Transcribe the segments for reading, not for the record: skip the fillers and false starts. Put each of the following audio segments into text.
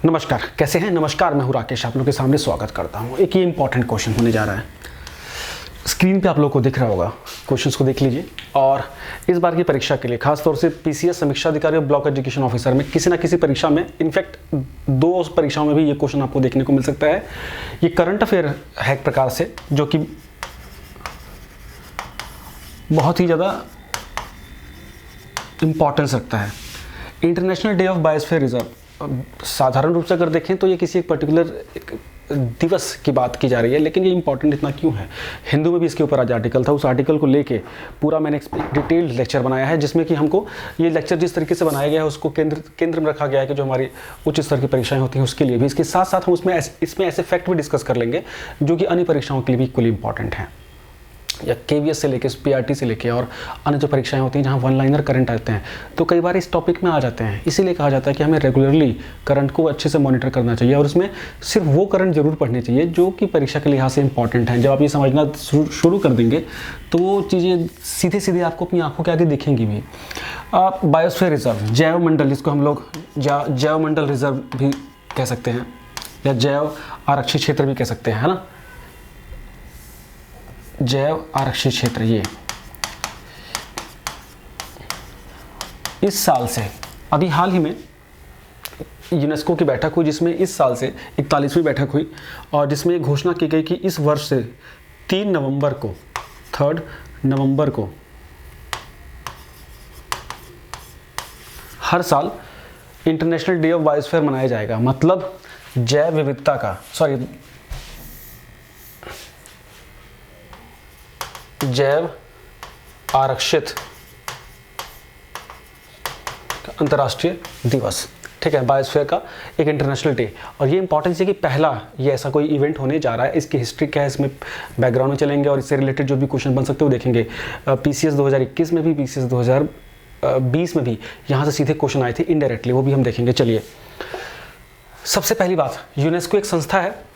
नमस्कार, कैसे हैं? नमस्कार, मैं हूं राकेश, आप लोगों के सामने स्वागत करता हूं। एक ये इंपॉर्टेंट क्वेश्चन होने जा रहा है। स्क्रीन पे आप लोगों को दिख रहा होगा, क्वेश्चंस को देख लीजिए। और इस बार की परीक्षा के लिए खासतौर से पीसीएस समीक्षा अधिकारी और ब्लॉक एजुकेशन ऑफिसर में किसी ना किसी परीक्षा में, इनफैक्ट 2 परीक्षाओं में भी ये क्वेश्चन आपको देखने को मिल सकता है। ये करंट अफेयर है एक प्रकार से, जो कि बहुत ही ज़्यादा इम्पॉर्टेंस रखता है। International day of biosphere reserve, साधारण रूप से अगर देखें तो ये किसी एक पर्टिकुलर दिवस की बात की जा रही है, लेकिन ये इंपॉर्टेंट इतना क्यों है? हिंदू में भी इसके ऊपर आज आर्टिकल था, उस आर्टिकल को लेके पूरा मैंने डिटेल्ड लेक्चर बनाया है, जिसमें कि हमको ये लेक्चर जिस तरीके से बनाया गया है उसको केंद्र में रखा गया है कि जो हमारी उच्च स्तर की परीक्षाएं होती हैं उसके लिए भी। इसके साथ साथ हम इसमें ऐसे फैक्ट भी डिस्कस कर लेंगे जो कि अन्य परीक्षाओं के लिए भी इक्वली इंपॉर्टेंट हैं, या केवीएस से लेके पीआरटी से लेके और अन्य जो परीक्षाएं होती हैं जहां वन लाइनर करंट आते हैं, तो कई बार इस टॉपिक में आ जाते हैं। इसीलिए कहा जाता है कि हमें रेगुलरली करंट को अच्छे से मॉनिटर करना चाहिए और उसमें सिर्फ वो करंट जरूर पढ़नी चाहिए जो कि परीक्षा के लिहाज से इंपॉर्टेंट हैं। जब आप ये समझना शुरू कर देंगे तो वो चीज़ें सीधे सीधे आपको अपनी आंखों के आगे दिखेंगी भी। बायोस्फीयर रिजर्व, जैव मंडल, इसको हम लोग जैव मंडल रिजर्व भी कह सकते हैं, या जैव आरक्षित क्षेत्र भी कह सकते हैं, है ना। जैव आरक्षित क्षेत्र, ये इस साल से अभी हाल ही में यूनेस्को की बैठक हुई, जिसमें इस साल से 41वीं बैठक हुई और जिसमें घोषणा की गई कि इस वर्ष से 3 नवंबर को हर साल इंटरनेशनल डे ऑफ बायोस्फीयर मनाया जाएगा। मतलब जैव विविधता का, जैव आरक्षित अंतर्राष्ट्रीय दिवस, ठीक है, बायोस्फीयर का एक इंटरनेशनल डे। और ये इंपॉर्टेंस है कि पहला ये ऐसा कोई इवेंट होने जा रहा है। इसकी हिस्ट्री क्या है, इसमें बैकग्राउंड में चलेंगे और इससे रिलेटेड जो भी क्वेश्चन बन सकते हैं वो देखेंगे। पीसीएस 2021 में भी, पीसीएस 2020 में भी यहाँ से सीधे क्वेश्चन आए थे इनडायरेक्टली, वो भी हम देखेंगे। चलिए, सबसे पहली बात, यूनेस्को एक संस्था है।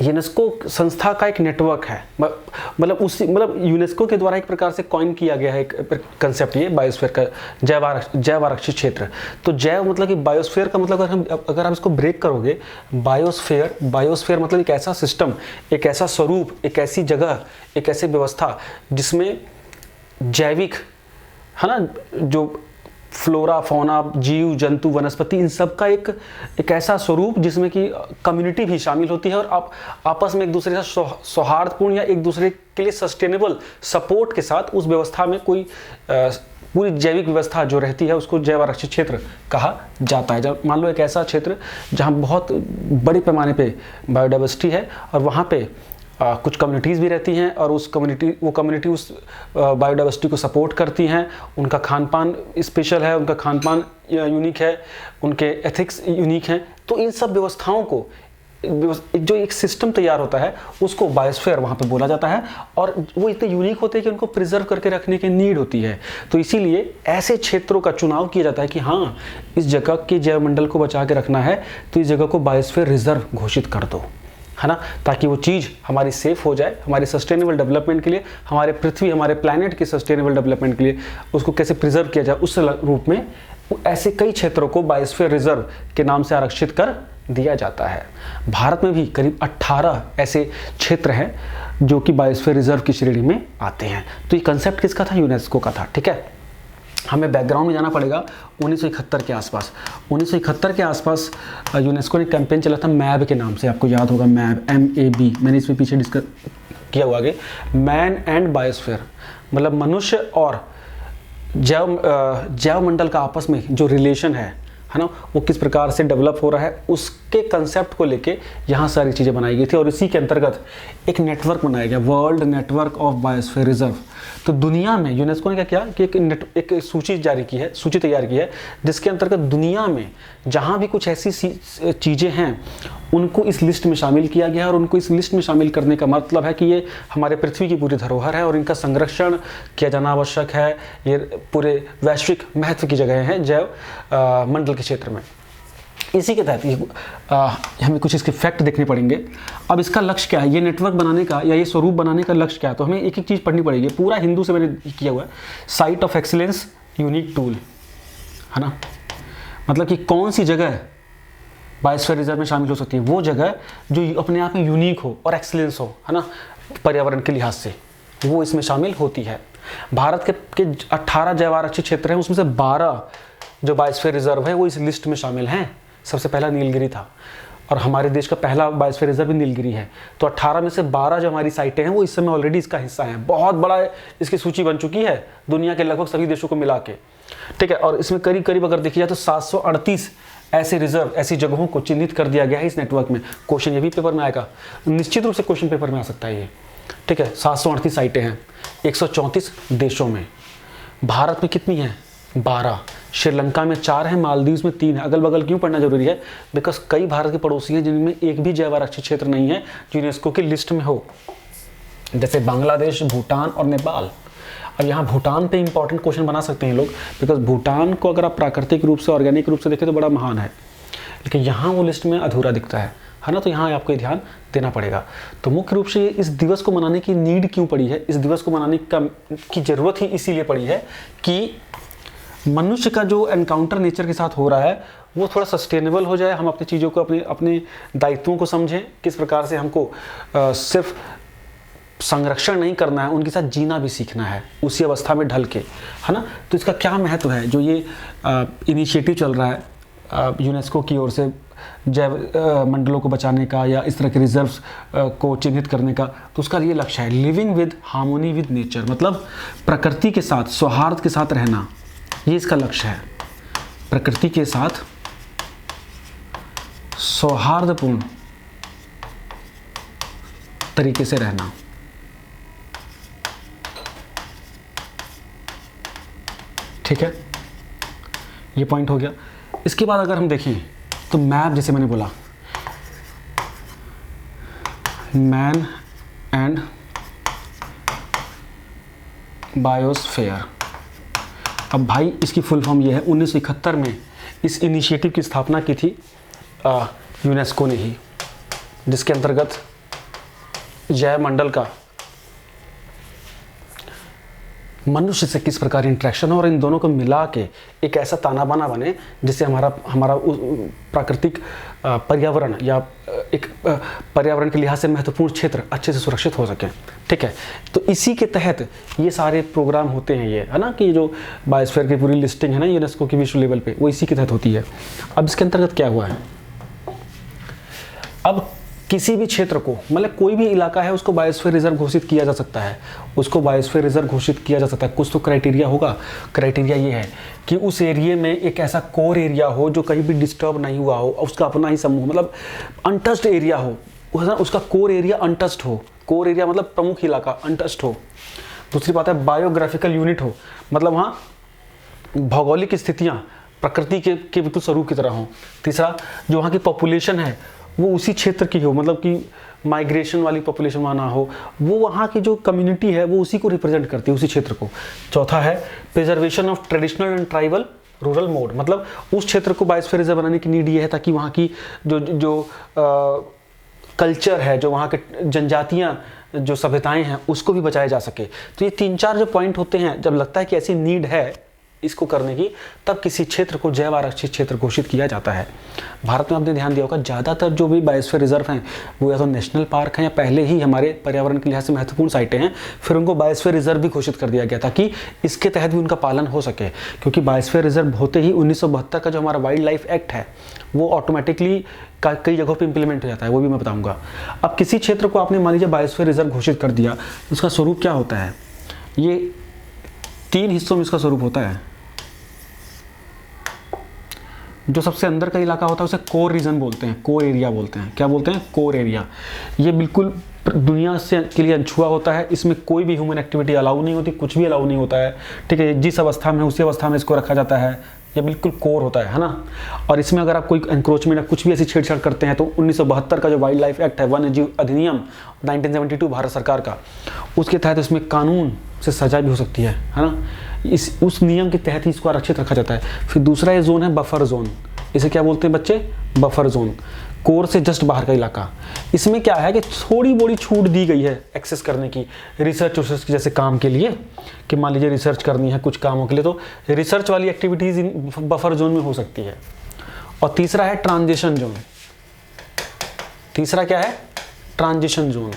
यूनेस्को संस्था का एक नेटवर्क है, मतलब यूनेस्को के द्वारा एक प्रकार से कॉइन किया गया है एक कंसेप्ट, ये बायोस्फीयर का जैव आरक्षित क्षेत्र। तो जैव मतलब कि बायोस्फीयर का मतलब अगर आप इसको ब्रेक करोगे, बायोस्फीयर मतलब एक ऐसा सिस्टम, एक ऐसा स्वरूप, एक ऐसी जगह, एक ऐसी व्यवस्था जिसमें जैविक, है ना, जो फ्लोरा, फौना, जीव जंतु, वनस्पति, इन सब का एक ऐसा स्वरूप जिसमें कि कम्युनिटी भी शामिल होती है और आप आपस में एक दूसरे के साथ सौहार्दपूर्ण या एक दूसरे के लिए सस्टेनेबल सपोर्ट के साथ उस व्यवस्था में कोई पूरी जैविक व्यवस्था जो रहती है उसको जैव आरक्षित क्षेत्र कहा जाता है। जब मान लो एक ऐसा क्षेत्र जहाँ बहुत बड़े पैमाने पे बायोडाइवर्सिटी है और वहाँ पे कुछ कम्युनिटीज़ भी रहती हैं और वो कम्युनिटी उस बायोडाइवर्सिटी को सपोर्ट करती हैं। उनका खान पान स्पेशल है, उनका खान पान यूनिक है, उनके एथिक्स यूनिक हैं। तो इन सब व्यवस्थाओं को जो एक सिस्टम तैयार होता है उसको बायोस्फीयर वहाँ पे बोला जाता है और वो इतने यूनिक होते हैं कि उनको प्रिजर्व करके रखने की नीड होती है। तो इसीलिए ऐसे क्षेत्रों का चुनाव किया जाता है कि हाँ, इस जगह के जैवमंडल को बचा के रखना है तो इस जगह को बायोस्फीयर रिजर्व घोषित कर दो, है ना, ताकि वो चीज़ हमारी सेफ हो जाए, हमारे सस्टेनेबल डेवलपमेंट के लिए, हमारे पृथ्वी, हमारे प्लैनेट के सस्टेनेबल डेवलपमेंट के लिए उसको कैसे प्रिजर्व किया जाए, उस रूप में ऐसे कई क्षेत्रों को बायोस्फीयर रिजर्व के नाम से आरक्षित कर दिया जाता है। भारत में भी करीब 18 ऐसे क्षेत्र हैं जो कि बायोस्फीयर रिजर्व की श्रेणी में आते हैं। तो ये कंसेप्ट किसका था? यूनेस्को का था, ठीक है। हमें बैकग्राउंड में जाना पड़ेगा 1971 के आसपास। 1971 के आसपास यूनेस्को ने कैंपेन चला था मैब के नाम से, आपको याद होगा, मैब, MAB। मैंने इसमें पीछे डिस्कस किया हुआ आगे, मैन एंड बायोस्फीयर, मतलब मनुष्य और जैव मंडल का आपस में जो रिलेशन है ना, वो किस प्रकार से डेवलप हो रहा है, उसके कंसेप्ट को लेके यहाँ सारी चीज़ें बनाई गई थी और इसी के अंतर्गत एक नेटवर्क बनाया गया, world network of biosphere reserve. तो दुनिया में यूनेस्को ने क्या किया कि एक सूची तैयार की है जिसके अंतर्गत दुनिया में जहाँ भी कुछ ऐसी चीज़ें हैं उनको इस लिस्ट में शामिल किया गया है। और उनको इस लिस्ट में शामिल करने का मतलब है कि ये हमारे पृथ्वी की पूरी धरोहर है और इनका संरक्षण किया जाना आवश्यक है। ये पूरे वैश्विक महत्व की जगह हैं जैव मंडल के क्षेत्र में। इसी के तहत हमें कुछ इसके फैक्ट देखने पड़ेंगे। अब इसका लक्ष्य क्या है, ये नेटवर्क बनाने का या ये स्वरूप बनाने का लक्ष्य क्या है, तो हमें एक एक चीज़ पढ़नी पड़ेगी। पूरा हिंदू से मैंने किया हुआ है, site of excellence unique tool, है ना, मतलब कि कौन सी जगह बायोस्फीयर रिजर्व में शामिल हो सकती है वो जगह जो अपने आप में यूनिक हो और एक्सीलेंस हो, है ना, पर्यावरण के लिहाज से, वो इसमें शामिल होती है। भारत के 18 जैव आरक्षित क्षेत्र हैं, उसमें से 12 जो बायोस्फीयर रिजर्व है वो इस लिस्ट में शामिल हैं। सबसे पहला नीलगिरी था और हमारे देश का पहला बायोस्फीयर रिजर्व भी नीलगिरी है। तो 18 में से 12 जो हमारी साइटें हैं वो इस समय ऑलरेडी इसका हिस्सा हैं। बहुत बड़ा इसकी सूची बन चुकी है दुनिया के लगभग सभी देशों को मिला के, ठीक है। और इसमें करीब करीब अगर देखी जाए तो 738 ऐसे रिजर्व, ऐसी जगहों को चिन्हित कर दिया गया है इस नेटवर्क में। क्वेश्चन ये भी पेपर में आएगा, निश्चित रूप से क्वेश्चन पेपर में आ सकता है ये, ठीक है। 738 साइटें हैं 134 देशों में। भारत में कितनी हैं? 12। श्रीलंका में 4 है, मालदीव्स में 3 है। अगल बगल क्यों पढ़ना जरूरी है? बिकॉज कई भारत के पड़ोसी हैं जिनमें एक भी जैव आरक्षित क्षेत्र नहीं है जो यूनेस्को की लिस्ट में हो, जैसे बांग्लादेश, भूटान और नेपाल। अब यहाँ भूटान पे इंपॉर्टेंट क्वेश्चन बना सकते हैं लोग, बिकॉज भूटान को अगर आप प्राकृतिक रूप से, ऑर्गेनिक रूप से देखें तो बड़ा महान है, लेकिन यहाँ वो लिस्ट में अधूरा दिखता है ना। तो यहाँ आपको ध्यान देना पड़ेगा। तो मुख्य रूप से इस दिवस को मनाने की नीड क्यों पड़ी है? इस दिवस को मनाने की जरूरत ही इसीलिए पड़ी है कि मनुष्य का जो एनकाउंटर नेचर के साथ हो रहा है वो थोड़ा सस्टेनेबल हो जाए। हम अपनी चीज़ों को, अपने दायित्वों को समझें, किस प्रकार से हमको सिर्फ संरक्षण नहीं करना है, उनके साथ जीना भी सीखना है उसी अवस्था में ढल के, है ना। तो इसका क्या महत्व है जो ये इनिशिएटिव चल रहा है यूनेस्को की ओर से जैव मंडलों को बचाने का या इस तरह के रिजर्व्स को चिन्हित करने का? तो उसका ये लक्ष्य है living with harmony with nature, मतलब प्रकृति के साथ सौहार्द के साथ रहना, ये इसका लक्ष्य है। प्रकृति के साथ सौहार्दपूर्ण तरीके से रहना। ठीक है, ये पॉइंट हो गया। इसके बाद अगर हम देखें तो मैप, जैसे मैंने बोला, मैन एंड बायोस्फीयर। अब भाई इसकी फुल फॉर्म ये है, 1971 में इस इनिशिएटिव की स्थापना की थी यूनेस्को ने ही, जिसके अंतर्गत जैव मंडल का मनुष्य से किस प्रकार इंटरेक्शन हो और इन दोनों को मिला के एक ऐसा ताना बाना बने जिससे हमारा प्राकृतिक पर्यावरण या एक पर्यावरण के लिहाज से महत्वपूर्ण क्षेत्र अच्छे से सुरक्षित हो सके। ठीक है, तो इसी के तहत ये सारे प्रोग्राम होते हैं, ये है ना, कि जो बायोस्फीयर की पूरी लिस्टिंग है ना यूनेस्को की विश्व लेवल पे, वो इसी के तहत होती है। अब इसके अंतर्गत क्या हुआ है, अब किसी भी क्षेत्र को, मतलब कोई भी इलाका है, उसको बायोस्फीयर रिजर्व घोषित किया जा सकता है, उसको बायोस्फीयर रिजर्व घोषित किया जा सकता है। कुछ तो क्राइटेरिया होगा। क्राइटेरिया ये है कि उस एरिया में एक ऐसा कोर एरिया हो जो कहीं भी डिस्टर्ब नहीं हुआ हो, उसका अपना ही समूह, मतलब अनटच्ड एरिया हो, उसका कोर एरिया अनटच्ड हो। कोर एरिया मतलब प्रमुख इलाका अनटच्ड हो। दूसरी बात है बायोग्राफिकल यूनिट हो, मतलब वहाँ भौगोलिक स्थितियाँ प्रकृति के बिल्कुल स्वरूप की तरह हो। तीसरा, जो वहाँ की पॉपुलेशन है वो उसी क्षेत्र की हो, मतलब कि माइग्रेशन वाली पॉपुलेशन वहाँ ना हो, वो वहाँ की जो कम्युनिटी है वो उसी को रिप्रेजेंट करती है, उसी क्षेत्र को। चौथा है preservation of traditional and tribal rural mode, मतलब उस क्षेत्र को बायोस्फीयर रिजर्व बनाने की नीड ये है ताकि वहाँ की जो कल्चर है, जो वहाँ के जनजातियाँ, जो सभ्यताएं हैं, उसको भी बचाया जा सके। तो ये 3-4 जो पॉइंट होते हैं, जब लगता है कि ऐसी नीड है इसको करने की, तब किसी क्षेत्र को जैव आरक्षित क्षेत्र घोषित किया जाता है। भारत में आपने ध्यान दिया होगा, ज़्यादातर जो भी बायोस्फीयर रिजर्व हैं वो या तो नेशनल पार्क हैं या पहले ही हमारे पर्यावरण के लिहाज से महत्वपूर्ण साइटें हैं, फिर उनको बायोस्फीयर रिजर्व भी घोषित कर दिया गया ताकि इसके तहत भी उनका पालन हो सके। क्योंकि बायोस्फीयर रिजर्व होते ही 1972 का जो हमारा वाइल्ड लाइफ एक्ट है वो ऑटोमेटिकली कई जगहों पे इंप्लीमेंट हो जाता है, वो भी मैं बताऊंगा। अब किसी क्षेत्र को आपने मान लीजिए बायोस्फीयर रिजर्व घोषित कर दिया, उसका स्वरूप क्या होता है? ये 3 हिस्सों में इसका स्वरूप होता है। जो सबसे अंदर का इलाका होता है उसे कोर रीजन बोलते हैं, कोर एरिया बोलते हैं। क्या बोलते हैं? Core area. ये बिल्कुल दुनिया से के लिए अनछुआ होता है, इसमें कोई भी ह्यूमन एक्टिविटी अलाउ नहीं होती, कुछ भी अलाउ नहीं होता है। ठीक है, जिस अवस्था में उसी अवस्था में इसको रखा जाता है, ये बिल्कुल कोर होता है ना। और इसमें अगर आप कोई एंक्रोचमेंट या कुछ भी ऐसी छेड़छाड़ करते हैं तो 1972 का जो वाइल्ड लाइफ एक्ट है, वन्य जीव अधिनियम 1972 भारत सरकार का, उसके तहत इसमें कानून से सजा भी हो सकती है ना। उस नियम के तहत ही इसको आरक्षित रखा जाता है। फिर दूसरा ये जोन है बफर जोन। इसे क्या बोलते हैं बच्चे? Buffer zone. कोर से जस्ट बाहर का इलाका। इसमें क्या है कि थोड़ी बड़ी छूट दी गई है एक्सेस करने की, रिसर्च के जैसे काम के लिए, कि मान लीजिए रिसर्च करनी है कुछ कामों के लिए, तो रिसर्च वाली एक्टिविटीज़ इन बफर जोन में हो सकती है। और तीसरा है ट्रांजिशन जोन। तीसरा क्या है, ट्रांजिशन जोन।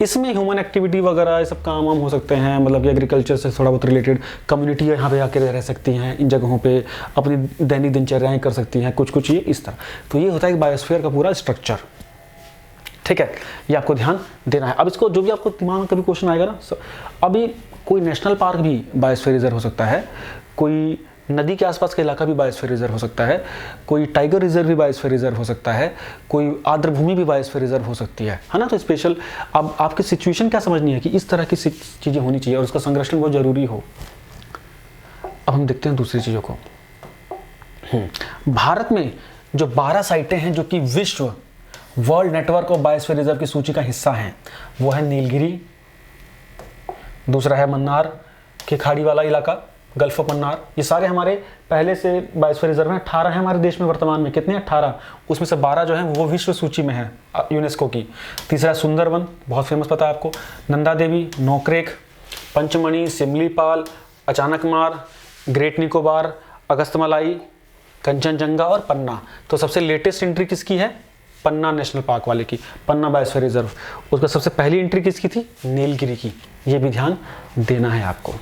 इसमें ह्यूमन एक्टिविटी वगैरह ये सब काम वाम हो सकते हैं, मतलब कि एग्रीकल्चर से थोड़ा बहुत रिलेटेड कम्युनिटी यहाँ पे आके रह सकती हैं, इन जगहों पे अपनी दैनिक दिनचर्याएं कर सकती हैं, कुछ कुछ ये इस तरह। तो ये होता है बायोस्फीयर का पूरा स्ट्रक्चर। ठीक है, ये आपको ध्यान देना है। अब इसको जो भी आपको दिमाग में कभी क्वेश्चन आएगा ना, अभी कोई नेशनल पार्क भी बायोस्फीयर रिजर्व हो सकता है, कोई नदी के आसपास का इलाका भी बायोस्फीयर रिजर्व हो सकता है, कोई टाइगर रिजर्व भी बायोस्फीयर रिजर्व हो सकता है, कोई आर्द्र भूमि भी बायोस्फीयर रिजर्व हो सकती है ना। तो स्पेशल अब आपकी सिचुएशन क्या समझनी है कि इस तरह की चीज़ें होनी चाहिए और उसका संरक्षण बहुत ज़रूरी हो। अब हम देखते हैं दूसरी चीज़ों को। भारत में जो 12 साइटें हैं जो कि विश्व world network of biosphere reserve की सूची का हिस्सा हैं, वो है नीलगिरी, दूसरा है मन्नार के खाड़ी वाला इलाका, गल्फ ऑफ मन्नार। ये सारे हमारे पहले से बायोस्फीयर रिजर्व हैं। 18 है हमारे देश में वर्तमान में, कितने 18, उसमें से 12 जो हैं वो विश्व सूची में है यूनेस्को की। तीसरा सुंदरवन, बहुत फेमस पता है आपको, नंदा देवी, नोकरेक, पंचमढ़ी, सिमलीपाल, अचानकमार, ग्रेट निकोबार, अगस्तमलाई, कंचनजंगा और पन्ना। तो सबसे लेटेस्ट एंट्री किसकी है, पन्ना नेशनल पार्क वाले की, पन्ना बायोस्फीयर रिजर्व। उसका सबसे पहली एंट्री किसकी थी, नीलगिरी की। ये भी ध्यान देना है आपको।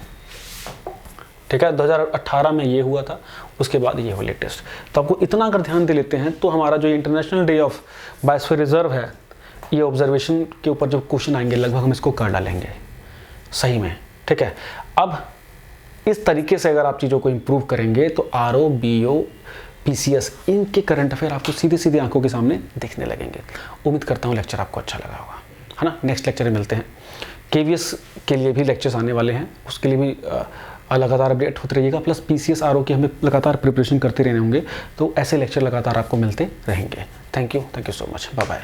ठीक है, 2018 में ये हुआ था, उसके बाद ये हो लेटेस्ट। तो आपको इतना अगर ध्यान दे लेते हैं तो हमारा जो international day of biosphere reserve है, ये ऑब्जर्वेशन के ऊपर जो क्वेश्चन आएंगे लगभग हम इसको कर डालेंगे सही में। ठीक है, अब इस तरीके से अगर आप चीज़ों को इम्प्रूव करेंगे तो RO, BO, PCS इनके करंट अफेयर आपको सीधे सीधे आंखों के सामने दिखने लगेंगे। उम्मीद करता हूँ लेक्चर आपको अच्छा लगा होगा, है ना। नेक्स्ट लेक्चर में मिलते हैं। KVS के लिए भी लेक्चर्स आने वाले हैं, उसके लिए भी लगातार अपडेट होते रहिएगा। प्लस PCS RO की हमें लगातार प्रिपरेशन करते रहने होंगे, तो ऐसे लेक्चर लगातार आपको मिलते रहेंगे। Thank you so much, bye bye.